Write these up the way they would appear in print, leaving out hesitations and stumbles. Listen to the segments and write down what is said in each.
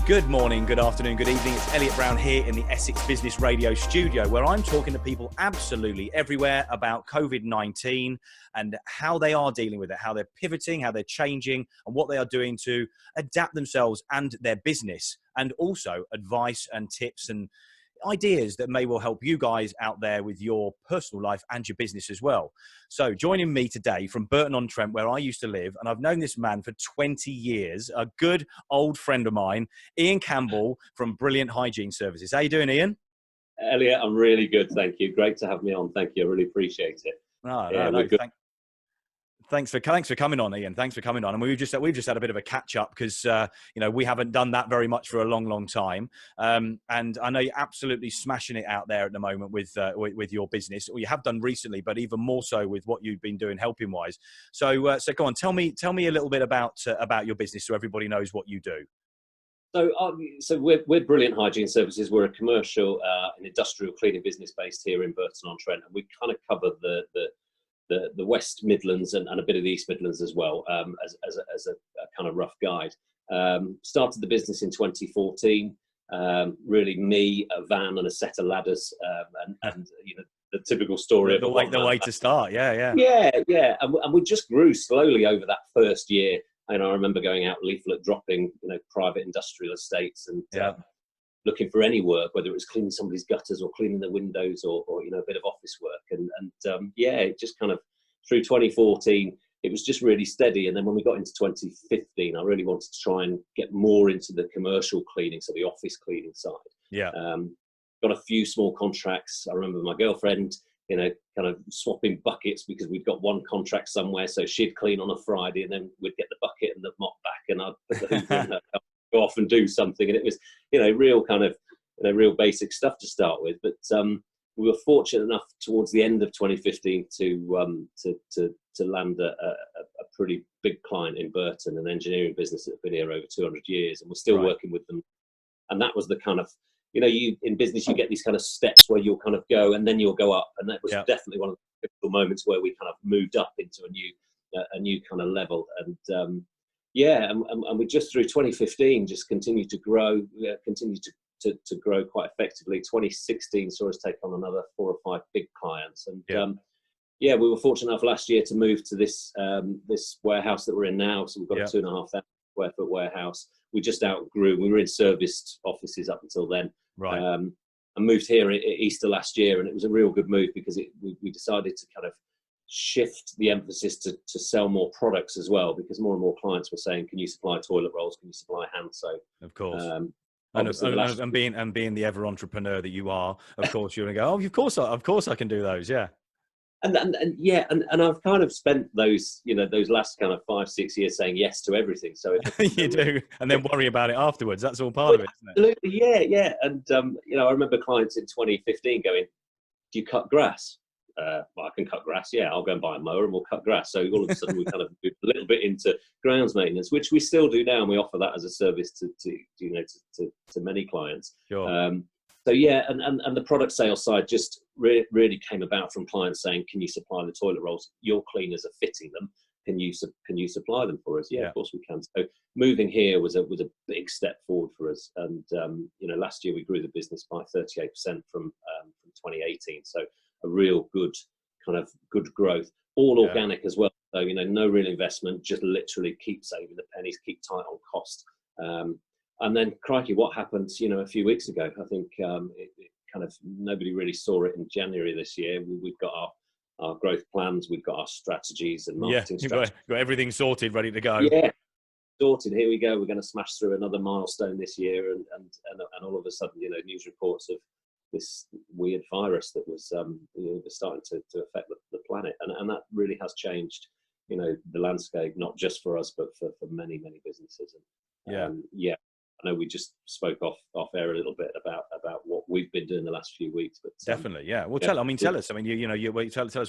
Good morning, good afternoon, good evening. It's Elliot Brown here in the Essex Business Radio studio, where I'm talking to people absolutely everywhere about COVID-19 and how they are dealing with it, how they're pivoting, how they're changing, and what they are doing to adapt themselves and their business, and also advice and tips and ideas that may well help you guys out there with your personal life and your business as well. So joining me today from Burton On Trent, where I used to live, and I've known this man for 20 years, a good old friend of mine, Ian Campbell from Brilliant Hygiene Services. How you doing, Ian? Elliot, I'm really good, thank you. Great to have me on. Thank you. I really appreciate it. No, Thanks for coming on, Ian. Thanks for coming on. And we've just had a bit of a catch up because we haven't done that very much for a long time. And I know you're absolutely smashing it out there at the moment with your business, or you have done recently, but even more so with what you've been doing helping wise. So go on, tell me a little bit about your business so everybody knows what you do. So we're Brilliant Hygiene Services. We're a commercial and industrial cleaning business based here in Burton On Trent, and we kind of cover the West Midlands and a bit of the East Midlands as well, as a kind of rough guide. Started the business in 2014. Really, me, a van, and a set of ladders, and the typical story the way to start. Yeah. And we just grew slowly over that first year. And I remember going out leaflet dropping, private industrial estates and looking for any work, whether it was cleaning somebody's gutters or cleaning the windows or a bit of office work. And it just kind of through 2014, it was just really steady. And then when we got into 2015, I really wanted to try and get more into the commercial cleaning, so the office cleaning side. Yeah. Got a few small contracts. I remember my girlfriend, kind of swapping buckets because we'd got one contract somewhere. So she'd clean on a Friday and then we'd get the bucket and the mop back and I'd put the hoover in her, go off and do something. And it was, real kind of, real basic stuff to start with. But we were fortunate enough towards the end of 2015 to land a pretty big client in Burton, an engineering business that had been here over 200 years. And we're still working with them. And that was the kind of, you in business, you get these kind of steps where you'll kind of go and then you'll go up. And that was definitely one of the critical moments where we kind of moved up into a new kind of level. And and we just through 2015 just continued to grow, continued to grow quite effectively. 2016 saw us take on another 4 or 5 big clients. And we were fortunate enough last year to move to this warehouse that we're in now. So we've got a 2,500 square foot warehouse. We just outgrew. We were in serviced offices up until then. Right. And moved here at Easter last year, and it was a real good move because we decided to kind of shift the emphasis to sell more products as well, because more and more clients were saying, can you supply toilet rolls, can you supply hand soap? Of course. And being the ever entrepreneur that you are, of course you're gonna go, of course I can do those. And I've kind of spent those last kind of 5-6 years saying yes to everything. So you do, and then worry about it afterwards. That's all part of it, isn't it? Absolutely, yeah. And I remember clients in 2015 going, "Do you cut grass?" Well, I can cut grass. Yeah, I'll go and buy a mower and we'll cut grass. So all of a sudden we kind of moved a little bit into grounds maintenance, which we still do now, and we offer that as a service to many clients. Sure. And the product sales side just really came about from clients saying, "Can you supply the toilet rolls? Your cleaners are fitting them. Can you supply them for us?" Yeah, of course we can. So moving here was a big step forward for us. And last year we grew the business by 38% from 2018. So a real good growth, all organic as well. So no real investment, just literally keep saving the pennies, keep tight on cost. And then, crikey, what happened, a few weeks ago? I think it kind of nobody really saw it in January this year. We've got our growth plans, we've got our strategies and marketing strategies. Got everything sorted, ready to go. Yeah, sorted. Here we go. We're going to smash through another milestone this year, and all of a sudden, news reports of this weird virus that was starting to affect the planet, and that really has changed, the landscape, not just for us, but for many businesses. And, I know we just spoke off air a little bit about what we've been doing the last few weeks, but definitely, yeah. Well, tell us. I mean, tell us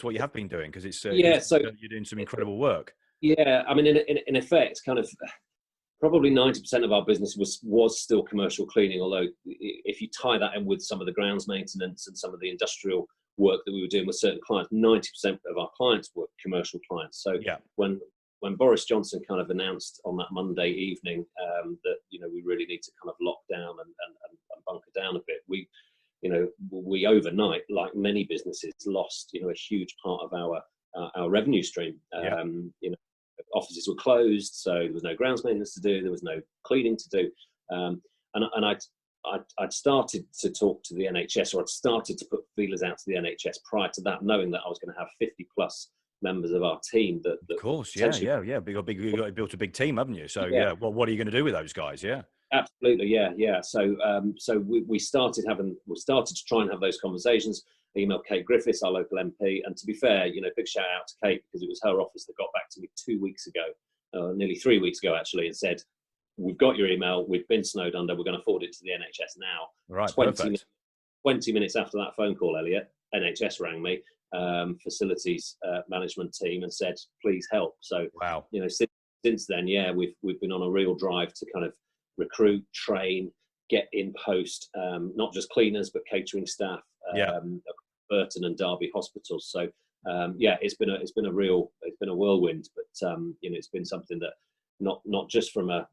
what you have been doing, because it's so you're doing some incredible work. Yeah, I mean, in effect, kind of probably 90% of our business was still commercial cleaning. Although if you tie that in with some of the grounds maintenance and some of the industrial work that we were doing with certain clients, 90% of our clients were commercial clients. So when when Boris Johnson kind of announced on that Monday evening that, you know, we really need to kind of lock down and bunker down a bit, we overnight, like many businesses, lost, you know, a huge part of our revenue stream. You know, offices were closed, so there was no grounds maintenance to do, there was no cleaning to do, and I'd started to talk to the NHS, or I'd started to put feelers out to the NHS prior to that, knowing that I was going to have 50 plus members of our team. That of course, yeah. You built a big team, haven't you? So yeah, well, what are you going to do with those guys? Yeah, absolutely, yeah. So we started to try and have those conversations. I emailed Kate Griffiths, our local MP, and to be fair, you know, big shout out to Kate, because it was her office that got back to me 2 weeks ago, nearly 3 weeks ago actually, and said, we've got your email, we've been snowed under, we're going to forward it to the NHS now. Right, 20 minutes after that phone call, Elliot, NHS rang me, facilities management team, and said, please help. So, wow, you know, since then, yeah, we've been on a real drive to kind of recruit, train, get in post, not just cleaners, but catering staff, Burton and Derby hospitals. So, it's been a whirlwind, but you know, it's been something that not just from a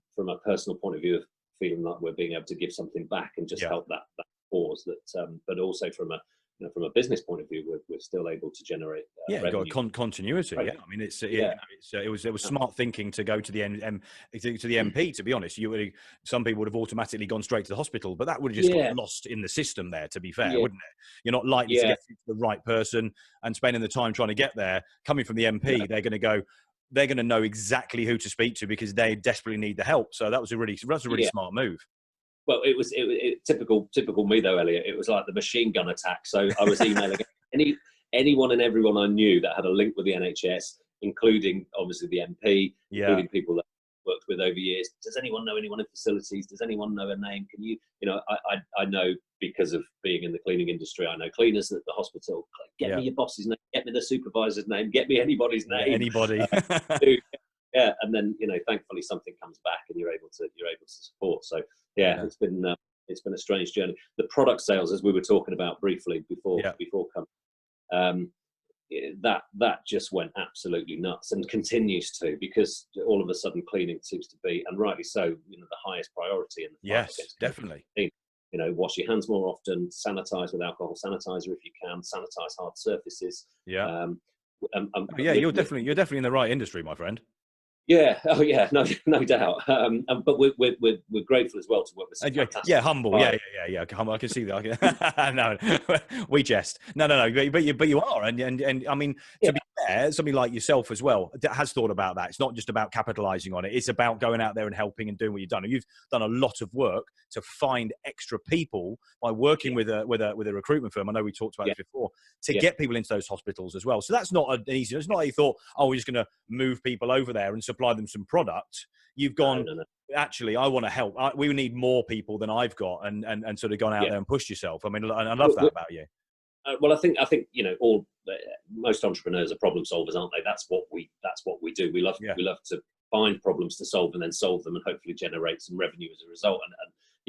personal point of view of feeling like we're being able to give something back and just help that cause, that but also from a business point of view, we're still able to generate revenue. Got continuity. Right. Yeah, I mean, it was smart thinking to go to the MP. To be honest, some people would have automatically gone straight to the hospital, but that would have just got lost in the system there. To be fair, wouldn't it? You're not likely to get to the right person, and spending the time trying to get there. Coming from the MP, they're going to know exactly who to speak to because they desperately need the help. So that was a really smart move. Well, it was typical me though, Elliot. It was like the machine gun attack. So I was emailing anyone and everyone I knew that had a link with the NHS, including obviously the MP, including people that I've worked with over years. Does anyone know anyone in facilities? Does anyone know a name? Can you, I know, because of being in the cleaning industry, I know cleaners at the hospital. Get me your boss's name, get me the supervisor's name, get me anybody's name. Anybody. Yeah, and then, you know, thankfully something comes back and you're able to support. So it's been a strange journey. The product sales, as we were talking about briefly before coming, that just went absolutely nuts and continues to, because all of a sudden cleaning seems to be, and rightly so, you know, the highest priority in the fight against definitely. You know, wash your hands more often, sanitize with alcohol sanitizer if you can, sanitize hard surfaces. You're definitely in the right industry, my friend. Yeah. Oh, yeah. No doubt. But we're grateful as well to work with some fantastic humble. buyers. Yeah. Humble. I can see that. No, we jest. No. But you are, and I mean, to be fair, somebody like yourself as well that has thought about that. It's not just about capitalising on it. It's about going out there and helping and doing what you've done. And you've done a lot of work to find extra people by working with a recruitment firm. I know we talked about this before, to get people into those hospitals as well. So that's not an easy. It's not like you thought, we're just going to move people over there and supply them some product. You've gone, no. Actually, I want to help. We need more people than I've got, and sort of gone out there and pushed yourself. I mean, I love that about you. Well, I think you know, most entrepreneurs are problem solvers, aren't they? That's what we do. We love to find problems to solve and then solve them and hopefully generate some revenue as a result. And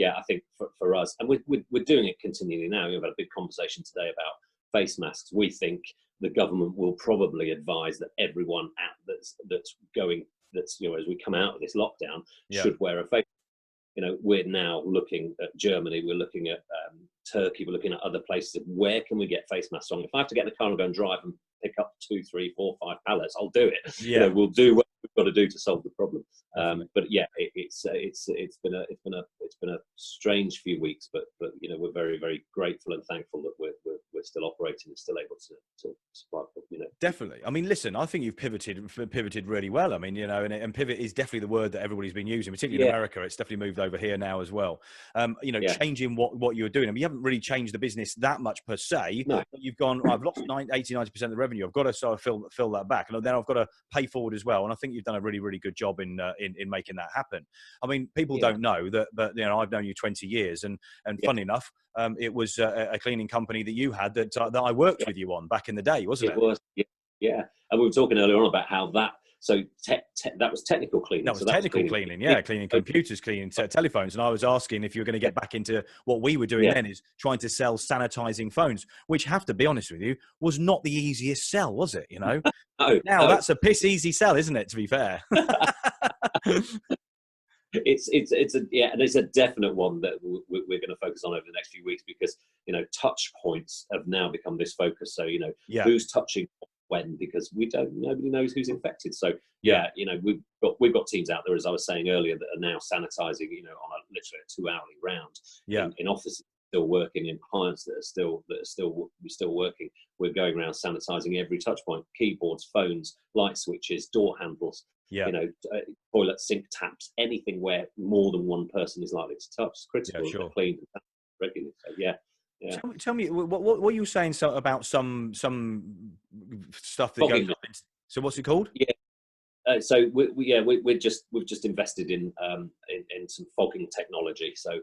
I think for us, and we're doing it continually now. We've had a big conversation today about face masks. We think the government will probably advise that everyone that's you know, as we come out of this lockdown, should wear a face. You know, we're now looking at Germany, we're looking at Turkey, we're looking at other places. Where can we get face masks on? If I have to get in the car and go and drive and pick up 2, 3, 4, 5 pallets, I'll do it. You know, we'll do what we've got to do to solve the problem. But it's been a strange few weeks, but you know, we're very, very grateful and thankful that we're still operating and still able to supply. You know, definitely. I mean, listen, I think you've pivoted really well. I mean, you know, and pivot is definitely the word that everybody's been using, particularly in America. It's definitely moved over here now as well. You know, changing what you're doing. I mean, you haven't really changed the business that much per se. No. But you've gone, I've lost 80-90% of the revenue. I've got to sort of fill that back, and then I've got to pay forward as well. And I think you've done a really, really good job in making that happen. I mean, people don't know that, but you know, I've known you 20 years, and funny enough, it was a cleaning company that you had that I worked with you on back in the day, wasn't it? It was, yeah. And we were talking earlier on about how that So that was technical cleaning. That was technical cleaning, yeah, cleaning computers, cleaning telephones. And I was asking if you were going to get back into what we were doing then, is trying to sell sanitizing phones, which, have to be honest with you, was not the easiest sell, was it? You know, now that's a piss easy sell, isn't it? To be fair. It's a definite one that we're going to focus on over the next few weeks, because touch points have now become this focus. So who's touching when, because nobody knows who's infected. So we've got teams out there, as I was saying earlier, that are now sanitizing on literally a 2-hourly round in offices still working, and clients that are still working. We're going around sanitizing every touch point: keyboards, phones, light switches, door handles, toilet, sink taps, anything where more than one person is likely to touch. It's critical to clean regularly. So yeah. Tell me, what were you saying about some stuff that goes? So what's it called? So we've just invested in some fogging technology. So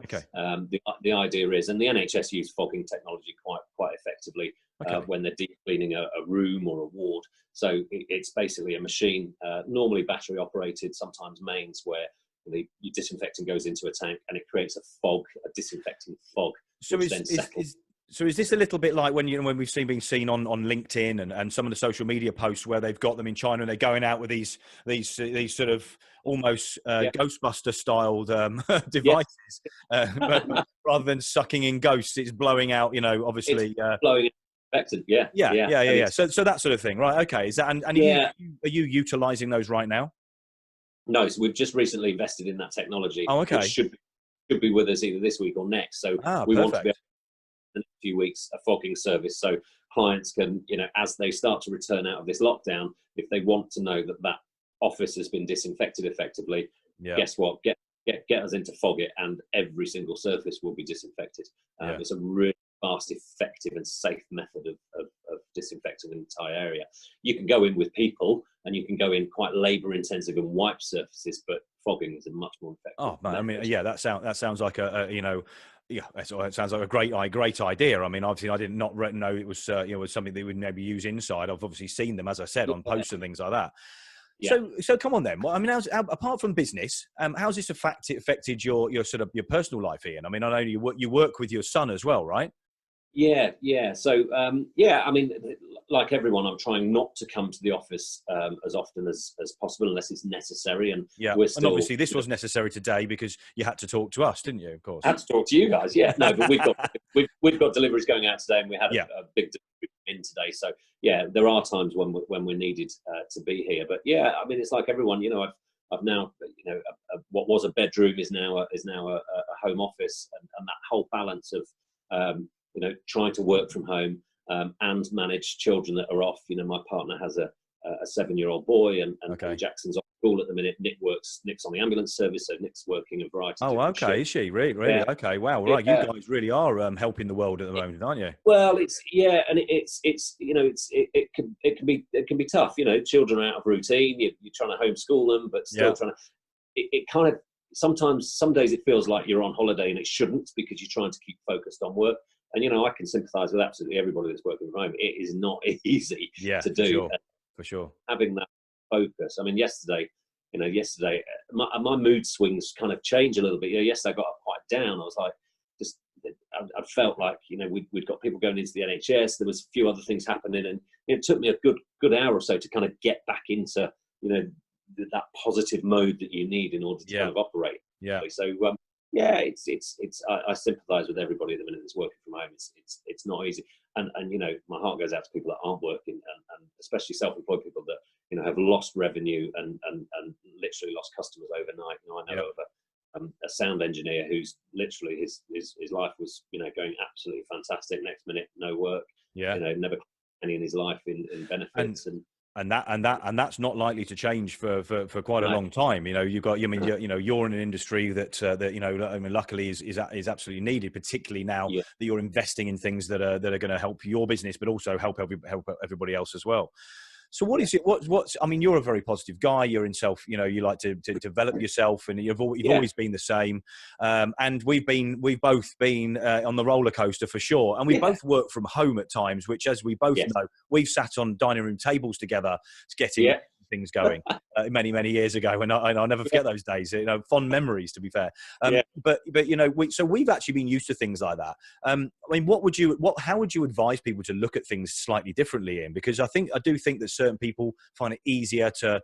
the idea is, and the NHS use fogging technology quite effectively when they're deep cleaning a room or a ward. So it's basically a machine, normally battery operated, sometimes mains, where the disinfectant goes into a tank and it creates a disinfecting fog. So is this a little bit like when we've been seen on LinkedIn and some of the social media posts where they've got them in China and they're going out with these sort of almost Ghostbuster styled devices, but rather than sucking in ghosts, it's blowing out, obviously blowing infected. Yeah. So that sort of thing, right? Okay. Is that and are you utilizing those right now? No, so we've just recently invested in that technology. Oh, okay. Which should be with us either this week or next. So we want to be able to, in a few weeks, a fogging service, so clients can, as they start to return out of this lockdown, if they want to know that office has been disinfected effectively, guess what? Get us in to fog it, and every single surface will be disinfected. It's a really fast, effective, and safe method of disinfecting an entire area. You can go in with people, and you can go in quite labour-intensive and wipe surfaces, but fogging is a much more effective. Oh man, I mean, that sounds like it sounds like a great idea. I mean, obviously, I did not know it was was something they would maybe use inside. I've obviously seen them, as I said, on posts and things like that. Yeah. So come on then. Well, I mean, apart from business, how's this affected your sort of your personal life, Ian? I mean, I know you work with your son as well, right? Yeah. So, I mean, like everyone, I'm trying not to come to the office as often as possible, unless it's necessary. And and obviously this was necessary today because you had to talk to us, didn't you? Of course. I had to talk to you guys. Yeah. No, but we've got deliveries going out today, and we had a big delivery in today. So there are times when we're needed to be here. But I mean, it's like everyone. I've now, what was a bedroom is now a home office, and that whole balance of trying to work from home and manage children that are off. My partner has a 7-year-old boy, and Jackson's off school at the minute. Nick's on the ambulance service, so Nick's working a variety of different shifts. Is she? Really? Yeah. Okay, wow. Right, you guys really are helping the world at the moment, aren't you? Well, and it can be tough. Children are out of routine. You're trying to homeschool them, but still trying to. It kind of sometimes, some days it feels like you're on holiday, and it shouldn't, because you're trying to keep focused on work. And I can sympathise with absolutely everybody that's working from home. It is not easy to do. For sure. Having that focus. I mean, yesterday, my mood swings kind of change a little bit. Yesterday I got up quite down. I was like, I felt like we'd got people going into the NHS. There was a few other things happening, and it took me a good hour or so to kind of get back into that positive mode that you need in order to kind of operate. Yeah. So I sympathise with everybody at the minute that's working from home. It's not easy, and my heart goes out to people that aren't working, and especially self-employed people that have lost revenue and literally lost customers overnight. I know of a sound engineer who's literally his life was going absolutely fantastic. Next minute, no work. Never any in his life in benefits and that's not likely to change for quite a long time. You've got, you're in an industry that luckily is absolutely needed, particularly now that you're investing in things that are going to help your business, but also help everybody else as well. So what is it? I mean, you're a very positive guy. You're in self, you like to develop yourself, and you've always been the same. And we've both been on the roller coaster for sure. And we both work from home at times, which, as we both know, we've sat on dining room tables together, getting things going many, many years ago. And I'll never forget those days, fond memories, to be fair. But we've actually been used to things like that. I mean, how would you advise people to look at things slightly differently, Ian? Because I do think that certain people find it easier to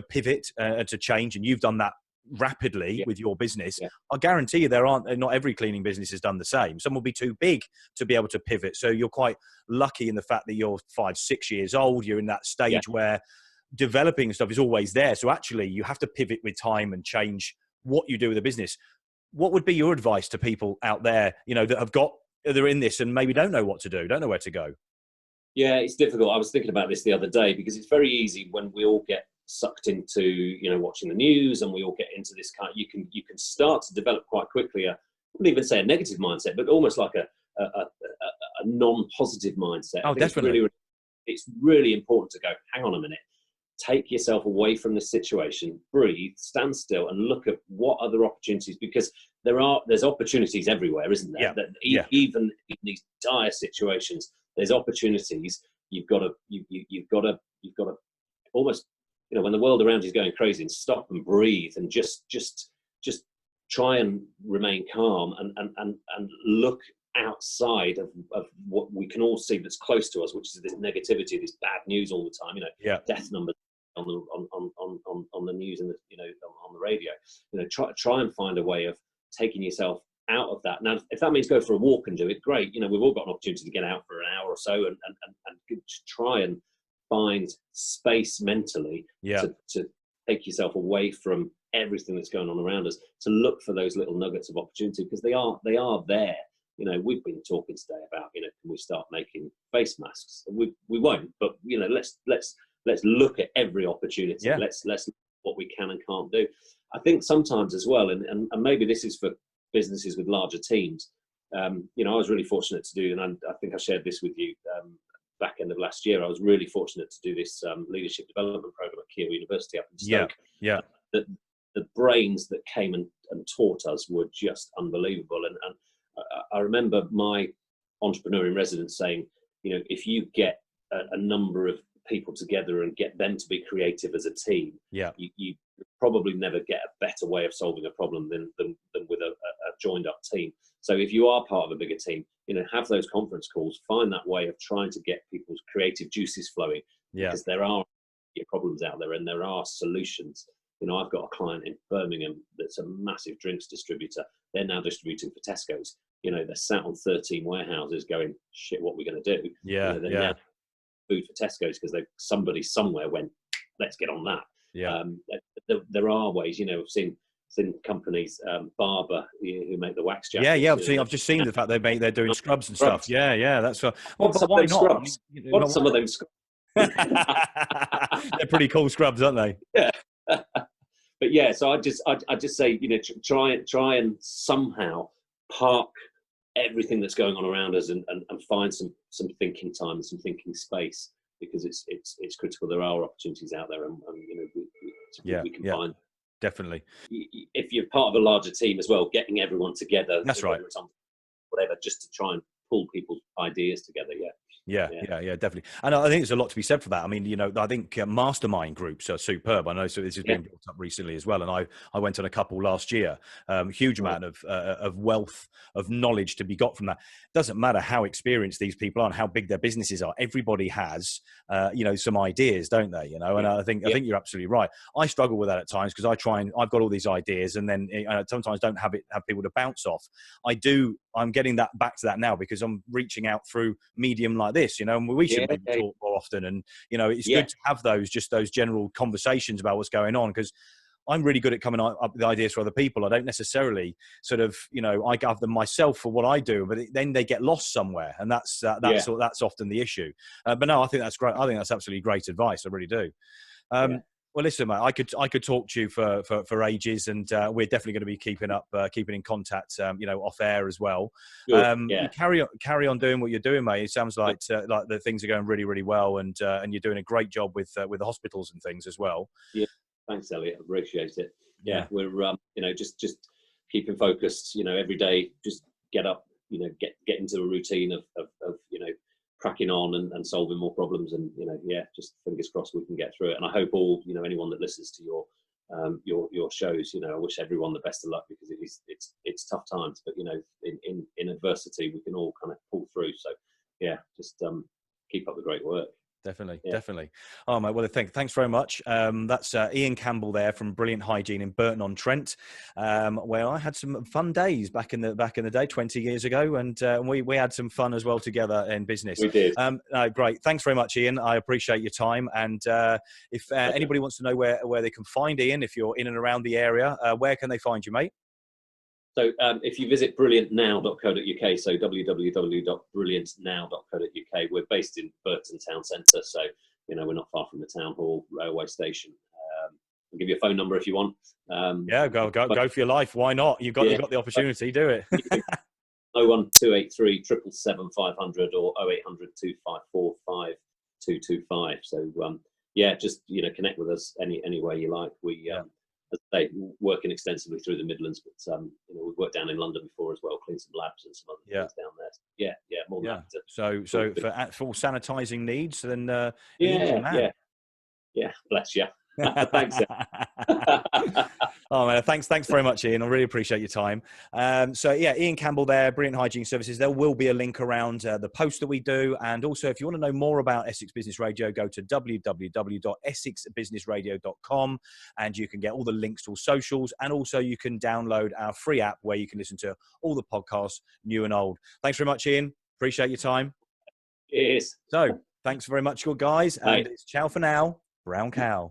pivot, to change. And you've done that rapidly with your business. I guarantee you not every cleaning business has done the same. Some will be too big to be able to pivot. So you're quite lucky in the fact that you're 5-6 years old. You're in that stage where developing stuff is always there. So actually you have to pivot with time and change what you do with the business. What would be your advice to people out there, that they're in this and maybe don't know what to do, don't know where to go? Yeah, it's difficult. I was thinking about this the other day because it's very easy when we all get sucked into watching the news, and we all get into this you can start to develop quite quickly I wouldn't even say a negative mindset, but almost like a non-positive mindset. Oh, definitely. It's really important to go, hang on a minute, take yourself away from this situation, breathe, stand still, and look at what other opportunities, because there's opportunities everywhere, isn't there? Even in these dire situations, there's opportunities. You've got to almost, when the world around you is going crazy, and stop and breathe and just try and remain calm and look outside of what we can all see that's close to us, which is this negativity, this bad news all the time. Death numbers on the news and on the radio. Try and find a way of taking yourself out of that. Now, if that means go for a walk and do it, great. We've all got an opportunity to get out for an hour or so and try and find space mentally to take yourself away from everything that's going on around us, to look for those little nuggets of opportunity, because they are there. We've been talking today about, can we start making face masks? We won't, but let's look at every opportunity. Let's look at what we can and can't do. I think sometimes as well, and maybe this is for businesses with larger teams. I was really fortunate to do, and I think I shared this with you back end of last year. I was really fortunate to do this leadership development program at Keele University up in Stoke. The brains that came and taught us were just unbelievable. And I remember my entrepreneur in residence saying, if you get a number of people together and get them to be creative as a team, you probably never get a better way of solving a problem than with a joined up team. So if you are part of a bigger team, have those conference calls, find that way of trying to get people's creative juices flowing, because there are problems out there and there are solutions. I've got a client in Birmingham that's a massive drinks distributor. They're now distributing for Tesco's. They're sat on 13 warehouses going, shit, what are we going to do? They're now food for Tesco's because somebody somewhere went, let's get on that. There are ways. I've seen companies, Barber, who make the wax jackets. I've just seen the fact they're doing scrubs and stuff. That's but why not? Scrubs? Want some of them scrubs? They're pretty cool scrubs, aren't they? Yeah. But so I just say, try and somehow park everything that's going on around us and find some thinking time and some thinking space, because it's critical. There are opportunities out there, and we can find. Definitely. If you're part of a larger team as well, getting everyone together. That's right. Whatever, just to try and pull people's ideas together. Yeah, definitely. And I think there's a lot to be said for that. I mean, I think mastermind groups are superb. I know, so this has been built up recently as well. And I went on a couple last year. Huge amount of wealth of knowledge to be got from that. Doesn't matter how experienced these people are and how big their businesses are. Everybody has, some ideas, don't they? And I think you're absolutely right. I struggle with that at times because I've got all these ideas, and then sometimes don't have people to bounce off. I'm getting that back to that now because I'm reaching out through medium like this, and we should maybe talk more often. And, it's good to have those general conversations about what's going on, because I'm really good at coming up with ideas for other people. I don't necessarily I gather them myself for what I do, but then they get lost somewhere. And that's often the issue. But no, I think that's great. I think that's absolutely great advice. I really do. Well, listen, mate, I could talk to you for ages, and we're definitely going to be keeping in contact, off air as well. Carry on doing what you're doing, mate. It sounds like the things are going really, really well, and you're doing a great job with the hospitals and things as well. Yeah, thanks, Elliot. I appreciate it. Yeah, we're just keeping focused. Every day, just get up. Get into a routine of cracking on and solving more problems. And just fingers crossed we can get through it. And I hope all anyone that listens to your shows, I wish everyone the best of luck, because it's tough times, but in adversity we can all kind of pull through. So just keep up the great work. Definitely. Oh, mate, well, thanks very much. That's Ian Campbell there from Brilliant Hygiene in Burton on Trent, where I had some fun days back in the day, 20 years ago, and we had some fun as well together in business. We did. Great. Thanks very much, Ian. I appreciate your time. And if anybody wants to know where they can find Ian, if you're in and around the area, where can they find you, mate? So if you visit brilliantnow.co.uk, so www.brilliantnow.co.uk, we're based in Burton Town Centre, so we're not far from the town hall, railway station. I'll give you a phone number if you want. Go for your life. Why not? You've got the opportunity. Do it. 01283 777 500 or 0800 254 5225. So just connect with us any way you like. We as I say, working extensively through the Midlands, but we've worked down in London before as well, cleaned some labs and some other things down there. More than happy to. So for sanitising needs, then bless you. Thanks. Oh man, thanks very much, Ian. I really appreciate your time. Ian Campbell there, Brilliant Hygiene Services. There will be a link around the post that we do, and also if you want to know more about Essex Business Radio, go to www.essexbusinessradio.com, and you can get all the links to all socials, and also you can download our free app where you can listen to all the podcasts, new and old. Thanks very much, Ian. Appreciate your time. Yes. So thanks very much, good guys, and it's ciao for now. Brown cow.